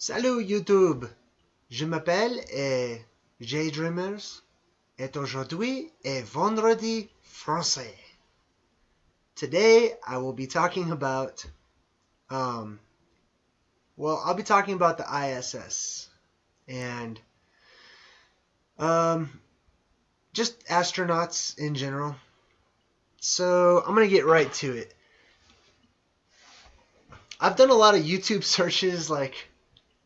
Salut YouTube, je m'appelle Jay Dreamers et aujourd'hui est vendredi français. Today I will be talking about, I'll be talking about the ISS and just astronauts in general. So I'm gonna get right to it. I've done a lot of YouTube searches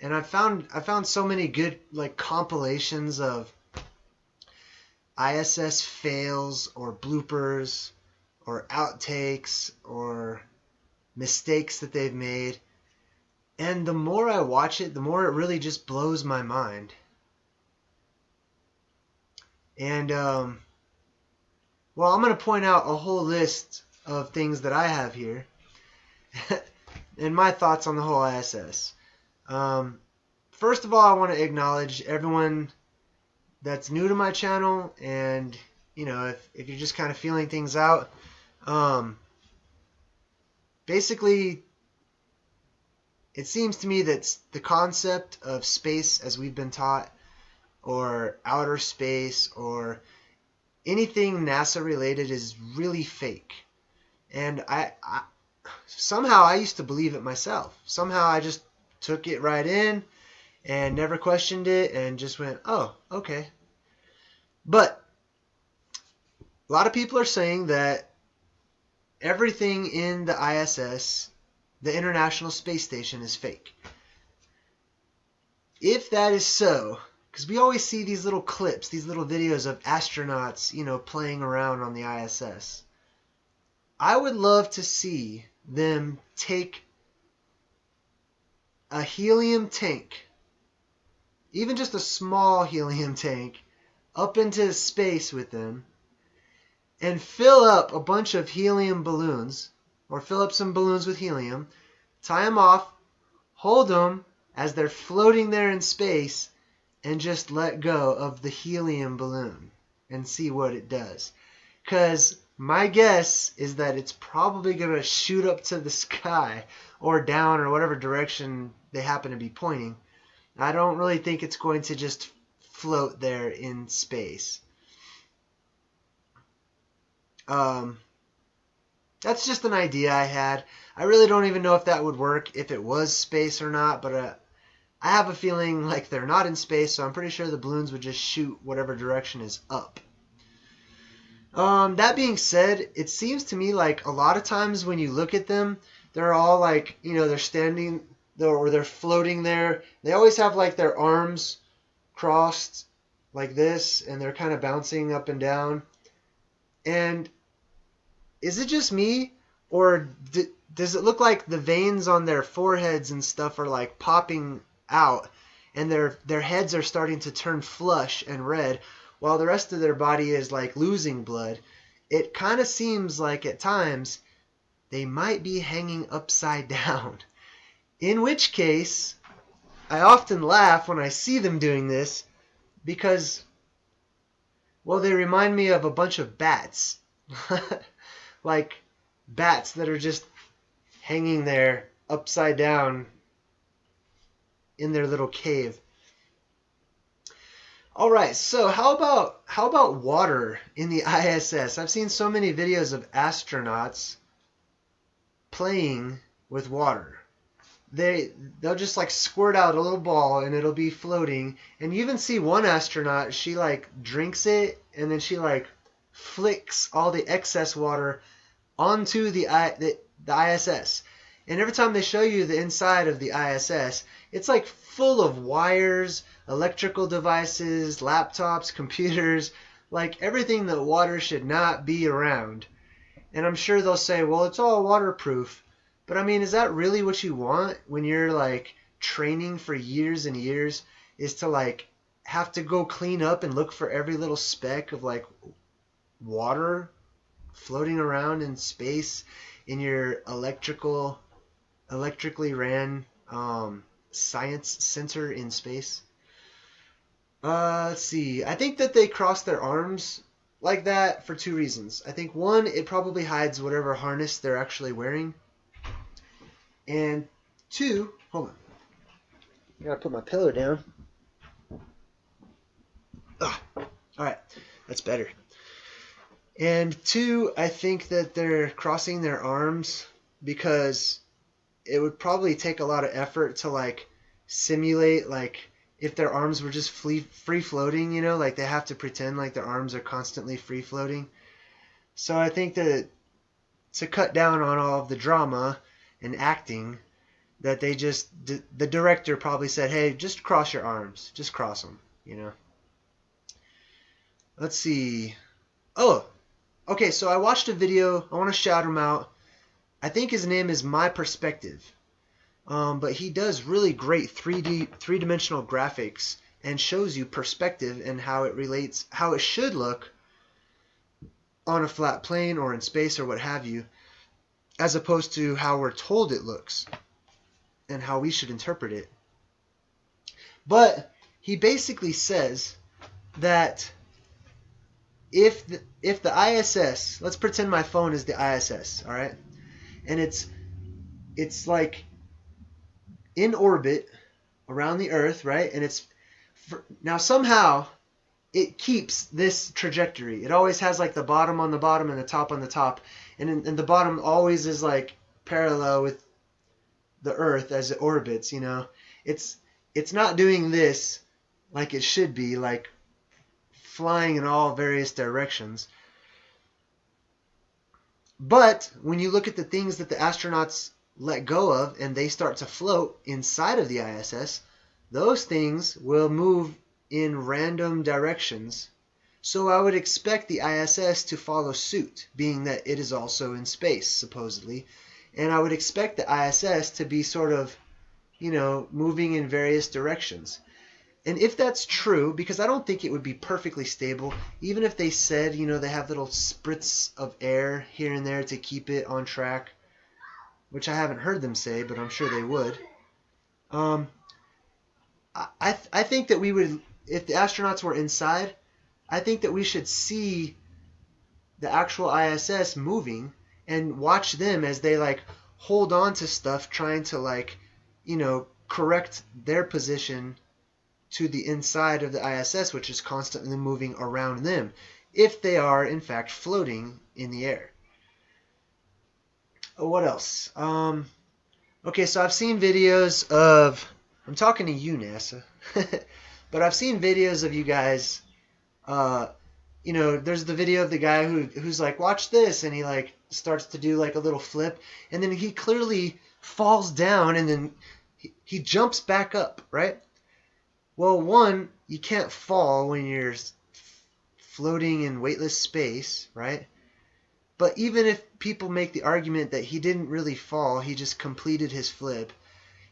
and I found so many good compilations of ISS fails or bloopers or outtakes or mistakes that they've made. And the more I watch it, the more it really just blows my mind. And I'm going to point out a whole list of things that I have here and my thoughts on the whole ISS. First of all, I want to acknowledge everyone that's new to my channel, and if you're just kind of feeling things out, basically it seems to me that the concept of space as we've been taught, or outer space, or anything NASA related is really fake. And I somehow I used to believe it myself. Somehow I just took it right in and never questioned it and just went, oh, okay. But a lot of people are saying that everything in the ISS, the International Space Station, is fake. If that is so, because we always see these little clips, these little videos of astronauts, playing around on the ISS. I would love to see them take a helium tank, even just a small helium tank, up into space with them and fill up a bunch of helium balloons, or fill up some balloons with helium, tie them off, hold them as they're floating there in space, and just let go of the helium balloon and see what it does. Because my guess is that it's probably going to shoot up to the sky or down or whatever direction they happen to be pointing. I don't really think it's going to just float there in space. That's just an idea I had. I really don't even know if that would work, if it was space or not, but I have a feeling like they're not in space, so I'm pretty sure the balloons would just shoot whatever direction is up. That being said, it seems to me like a lot of times when you look at them, they're all they're standing or they're floating there. They always have their arms crossed like this, and they're kind of bouncing up and down. And is it just me, or does it look like the veins on their foreheads and stuff are popping out, and their heads are starting to turn flush and red, while the rest of their body is losing blood? It kind of seems like at times they might be hanging upside down. In which case, I often laugh when I see them doing this because, well, they remind me of a bunch of bats. Like bats that are just hanging there upside down in their little cave. All right, so how about water in the ISS? I've seen so many videos of astronauts playing with water. They'll just squirt out a little ball and it'll be floating. And you even see one astronaut, she drinks it and then she flicks all the excess water onto the ISS. And every time they show you the inside of the ISS, it's full of wires, electrical devices, laptops, computers, everything that water should not be around. And I'm sure they'll say, well, it's all waterproof. But I mean, is that really what you want when you're training for years and years, is to have to go clean up and look for every little speck of water floating around in space in your electrically ran science center in space? Let's see. I think that they cross their arms like that for two reasons. I think one, it probably hides whatever harness they're actually wearing. And two, hold on. I gotta put my pillow down. Ugh. All right, that's better. And two, I think that they're crossing their arms because it would probably take a lot of effort to like simulate like if their arms were just free floating, you know, like they have to pretend like their arms are constantly free floating. So I think that to cut down on all of the drama and acting, that they just the director probably said, "Hey, just cross your arms, just cross them," you know. Let's see. Oh, okay. So I watched a video. I want to shout him out. I think his name is My Perspective. But he does really great 3D, three-dimensional graphics and shows you perspective and how it relates, how it should look on a flat plane or in space or what have you, as opposed to how we're told it looks and how we should interpret it. But he basically says that if the ISS, let's pretend my phone is the ISS, all right, and it's like in orbit around the Earth, right, and it's now somehow it keeps this trajectory. It always has like the bottom on the bottom and the top on the top, and the bottom always is like parallel with the Earth as it orbits. You know, it's not doing this like it should be, like flying in all various directions. But when you look at the things that the astronauts let go of and they start to float inside of the ISS, those things will move in random directions. So I would expect the ISS to follow suit, being that it is also in space, supposedly. And I would expect the ISS to be sort of, you know, moving in various directions. And if that's true, because I don't think it would be perfectly stable, even if they said, you know, they have little spritz of air here and there to keep it on track, which I haven't heard them say, but I'm sure they would. I think that we would, if the astronauts were inside, I think that we should see the actual ISS moving and watch them as they like hold on to stuff, trying to like, you know, correct their position to the inside of the ISS, which is constantly moving around them, if they are in fact floating in the air. What else? Okay, so I've seen videos of, I'm talking to you, NASA, but I've seen videos of you guys. You know, there's the video of the guy who's like, watch this, and he like starts to do like a little flip, and then he clearly falls down, and then he jumps back up, right? Well, one, you can't fall when you're floating in weightless space, right? But even if people make the argument that he didn't really fall, he just completed his flip,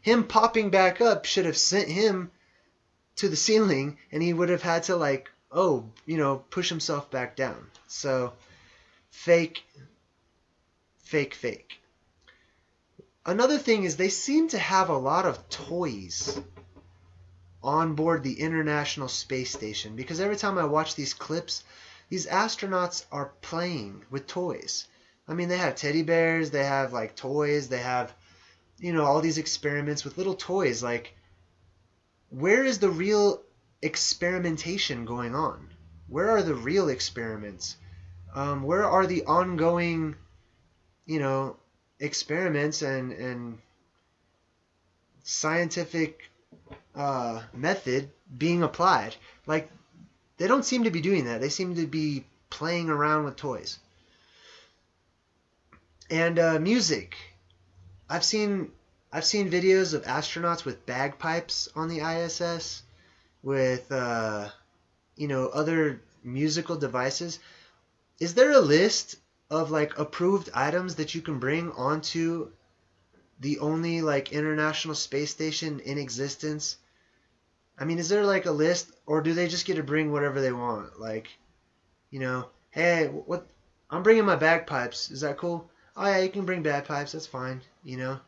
him popping back up should have sent him to the ceiling, and he would have had to like, oh, you know, push himself back down. So fake. Another thing is they seem to have a lot of toys on board the International Space Station, because every time I watch these clips, these astronauts are playing with toys. I mean, they have teddy bears, they have like toys, they have, you know, all these experiments with little toys. Like, where is the real experimentation going on? Where are the real experiments? Where are the ongoing, you know, experiments and scientific method being applied? Like, they don't seem to be doing that. They seem to be playing around with toys. And music. I've seen videos of astronauts with bagpipes on the ISS, with you know, other musical devices. Is there a list of like approved items that you can bring onto the only like International Space Station in existence? I mean, is there like a list, or do they just get to bring whatever they want? Like, you know, hey, what? I'm bringing my bagpipes. Is that cool? Oh yeah, you can bring bagpipes. That's fine. You know,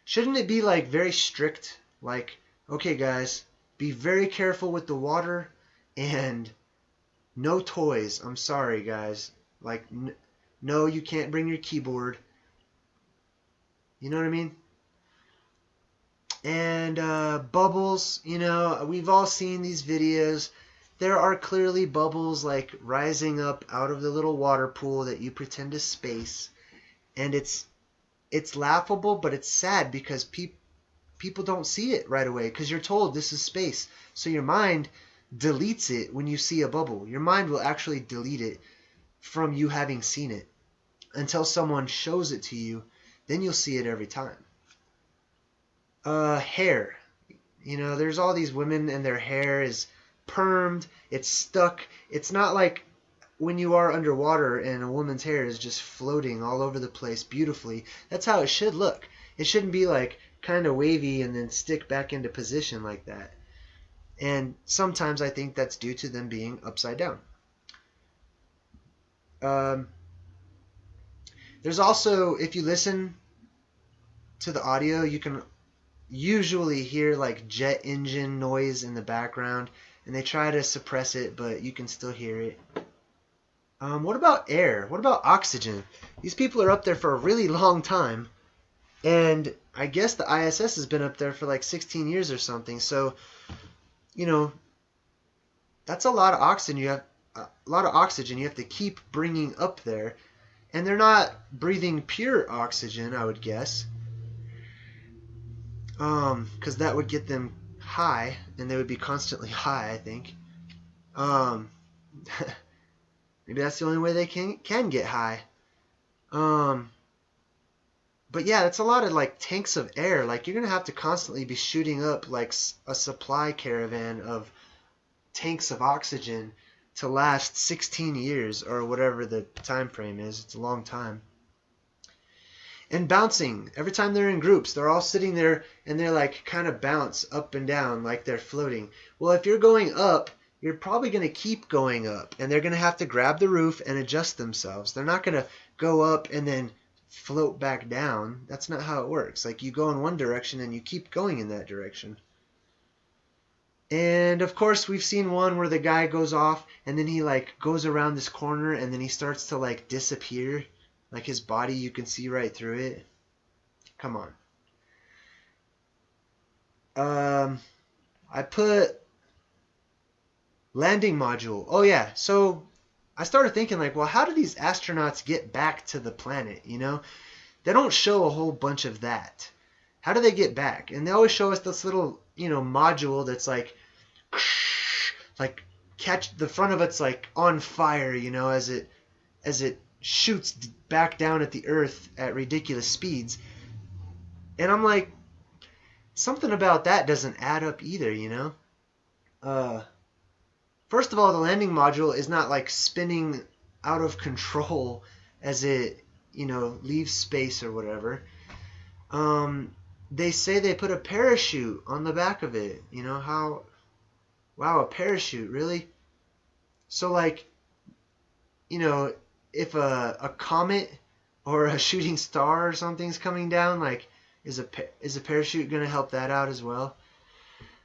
shouldn't it be like very strict? Like, okay, guys, be very careful with the water and no toys. I'm sorry, guys. Like, no, you can't bring your keyboard. You know what I mean? And bubbles, you know, we've all seen these videos. There are clearly bubbles like rising up out of the little water pool that you pretend is space. And it's laughable, but it's sad because people don't see it right away because you're told this is space. So your mind deletes it when you see a bubble. Your mind will actually delete it from you having seen it until someone shows it to you. Then you'll see it every time. Hair. You know, there's all these women and their hair is permed, it's stuck. It's not like when you are underwater and a woman's hair is just floating all over the place beautifully. That's how it should look. It shouldn't be like kind of wavy and then stick back into position like that. And sometimes I think that's due to them being upside down. There's also, if you listen to the audio, you can usually hear like jet engine noise in the background, and they try to suppress it, but you can still hear it. What about air? What about oxygen? These people are up there for a really long time, and I guess the ISS has been up there for like 16 years or something. So, you know, that's a lot of oxygen. You have to keep bringing up there, and they're not breathing pure oxygen, I would guess. Because that would get them high, and they would be constantly high, I think. Maybe that's the only way they can get high. But yeah, that's a lot of like tanks of air. Like you're gonna have to constantly be shooting up like a supply caravan of tanks of oxygen to last 16 years or whatever the time frame is. It's a long time. And bouncing. Every time they're in groups, they're all sitting there and they're like kind of bounce up and down like they're floating. Well, if you're going up, you're probably going to keep going up, and they're going to have to grab the roof and adjust themselves. They're not going to go up and then float back down. That's not how it works. Like you go in one direction and you keep going in that direction. And of course, we've seen one where the guy goes off and then he like goes around this corner and then he starts to like disappear. Like his body, you can see right through it. Come on. I put landing module. Oh yeah, so I started thinking like, well, how do these astronauts get back to the planet, you know? They don't show a whole bunch of that. How do they get back? And they always show us this little, you know, module that's like catch the front of it's like on fire, you know, as it shoots back down at the earth at ridiculous speeds. And I'm like, something about that doesn't add up either, you know? First of all, the landing module is not like spinning out of control as it, you know, leaves space or whatever. They say they put a parachute on the back of it. You know how? Wow, a parachute, really? So like, you know, if a comet or a shooting star or something's coming down, like, is a parachute gonna help that out as well?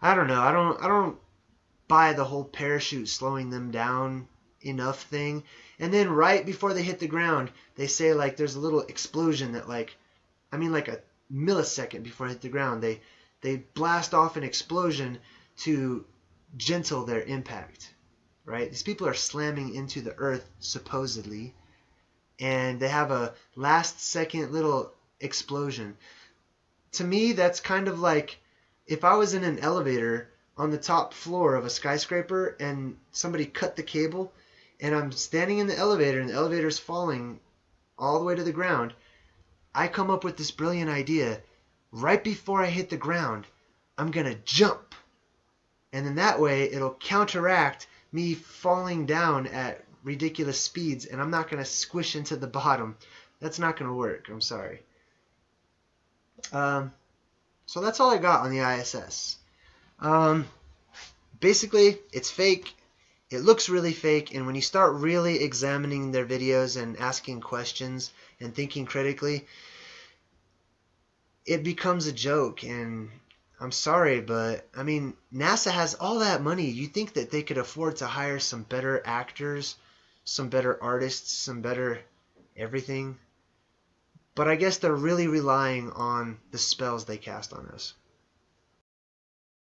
I don't know. I don't buy the whole parachute slowing them down enough thing. And then right before they hit the ground, they say like there's a little explosion that like a millisecond before they hit the ground, they blast off an explosion to gentle their impact. Right? These people are slamming into the earth supposedly, and they have a last second little explosion. To me, that's kind of like if I was in an elevator on the top floor of a skyscraper and somebody cut the cable and I'm standing in the elevator and the elevator's falling all the way to the ground. I come up with this brilliant idea. Right before I hit the ground, I'm going to jump. And then that way it'll counteract me falling down at ridiculous speeds, and I'm not going to squish into the bottom. That's not going to work. I'm sorry. So that's all I got on the ISS. Basically, it's fake. It looks really fake, and when you start really examining their videos and asking questions and thinking critically, it becomes a joke. And I'm sorry, but I mean, NASA has all that money. You think that they could afford to hire some better actors, some better artists, some better everything? But I guess they're really relying on the spells they cast on us.